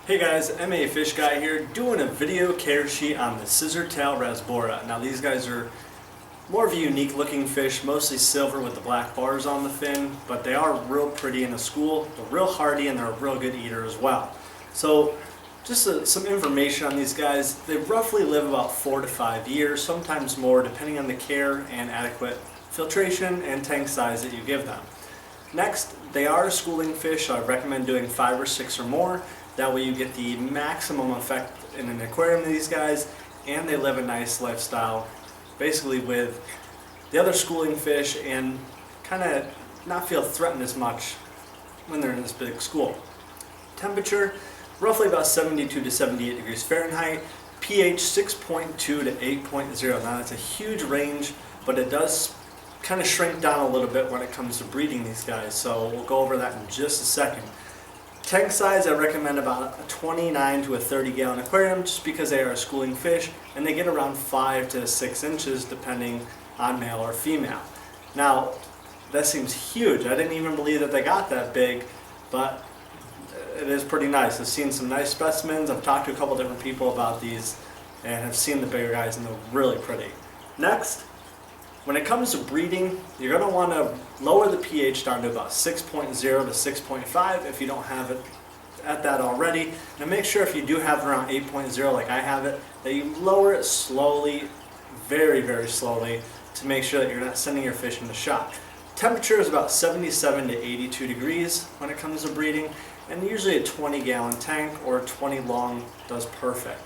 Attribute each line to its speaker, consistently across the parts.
Speaker 1: Hey guys, MA Fish Guy here, doing a video care sheet on the Scissortail Rasbora. Now these guys are more of a unique looking fish, mostly silver with the black bars on the fin, but they are real pretty in the school, they're real hardy, and they're a real good eater as well. So just some information on these guys. They roughly live about 4 to 5 years, sometimes more, depending on the care and adequate filtration and tank size that you give them. Next, they are a schooling fish, so I recommend doing 5 or 6 or more. That way you get the maximum effect in an aquarium of these guys, and they live a nice lifestyle basically with the other schooling fish and kind of not feel threatened as much when they're in this big school. Temperature, roughly about 72 to 78 degrees Fahrenheit, pH 6.2 to 8.0. Now that's a huge range, but it does kind of shrink down a little bit when it comes to breeding these guys, so we'll go over that in just a second. Tank size, I recommend about a 29 to a 30 gallon aquarium, just because they are a schooling fish and they get around 5 to 6 inches depending on male or female. Now that seems huge. I didn't even believe that they got that big, but it is pretty nice. I've seen some nice specimens. I've talked to a couple different people about these and have seen the bigger guys, and they're really pretty. Next, when it comes to breeding, you're going to want to lower the pH down to about 6.0 to 6.5 if you don't have it at that already. And make sure if you do have it around 8.0 like I have it, that you lower it slowly, very, very slowly, to make sure that you're not sending your fish into shock. Temperature is about 77 to 82 degrees when it comes to breeding, and usually a 20 gallon tank or 20 long does perfect.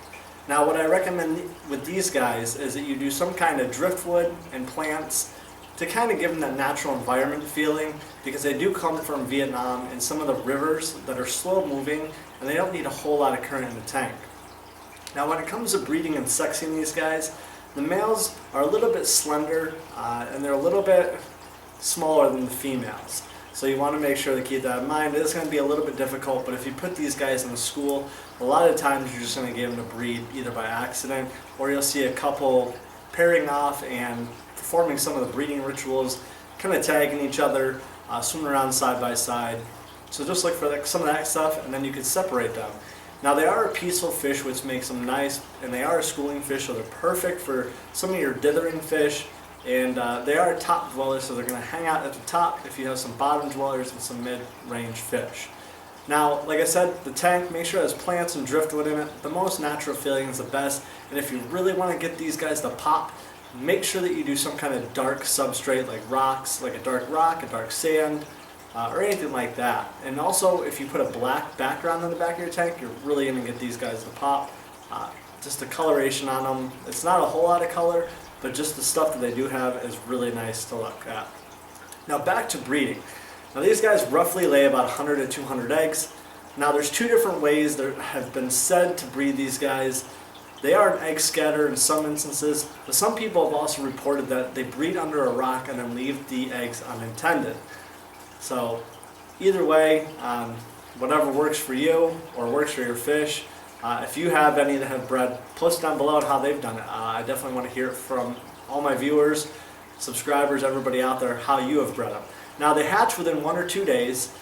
Speaker 1: Now what I recommend with these guys is that you do some kind of driftwood and plants to kind of give them that natural environment feeling, because they do come from Vietnam and some of the rivers that are slow moving, and they don't need a whole lot of current in the tank. Now when it comes to breeding and sexing these guys, the males are a little bit slender and they're a little bit smaller than the females. So you want to make sure to keep that in mind. It is going to be a little bit difficult, but if you put these guys in the school, a lot of times you're just going to get them to breed either by accident, or you'll see a couple pairing off and performing some of the breeding rituals, kind of tagging each other, swimming around side by side. So just look for some of that stuff, and then you can separate them. Now they are a peaceful fish, which makes them nice, and they are a schooling fish, so they're perfect for some of your dithering fish. And they are top dwellers, so they're going to hang out at the top if you have some bottom dwellers and some mid-range fish. Now, like I said, the tank, make sure it has plants and driftwood in it. The most natural feeling is the best. And if you really want to get these guys to pop, make sure that you do some kind of dark substrate, like rocks, like a dark rock, a dark sand, or anything like that. And also, if you put a black background on the back of your tank, you're really going to get these guys to pop. Just the coloration on them, it's not a whole lot of color, but just the stuff that they do have is really nice to look at. Now back to breeding. Now these guys roughly lay about 100 to 200 eggs. Now there's 2 different ways that have been said to breed these guys. They are an egg scatter in some instances, but some people have also reported that they breed under a rock and then leave the eggs unattended. So either way, whatever works for you or works for your fish. If you have any that have bred, post down below how they've done it. I definitely want to hear from all my viewers, subscribers, everybody out there, how you have bred them. Now they hatch within 1 or 2 days,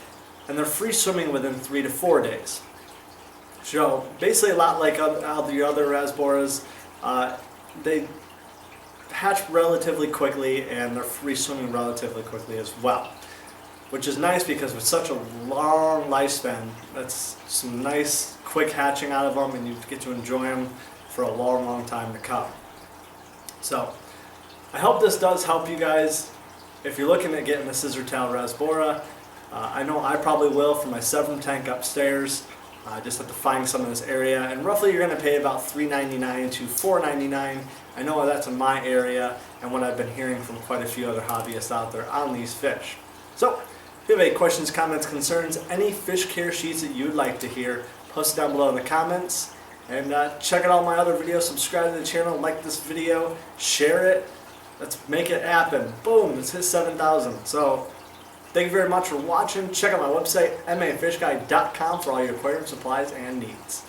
Speaker 1: and they're free swimming within 3 to 4 days. So basically a lot like all the other Rasboras, they hatch relatively quickly and they're free swimming relatively quickly as well. Which is nice, because with such a long lifespan, that's some nice quick hatching out of them, and you get to enjoy them for a long, long time to come. So I hope this does help you guys. If you're looking at getting the Scissortail Rasbora, I know I probably will for my 7 tank upstairs. I just have to find some in this area, and roughly you're going to pay about $3.99 to $4.99. I know that's in my area and what I've been hearing from quite a few other hobbyists out there on these fish. So if you have any questions, comments, concerns, any fish care sheets that you'd like to hear, post it down below in the comments. And check out all my other videos, subscribe to the channel, like this video, share it. Let's make it happen. Boom, let's hit 7,000. So thank you very much for watching. Check out my website, mafishguy.com, for all your aquarium supplies and needs.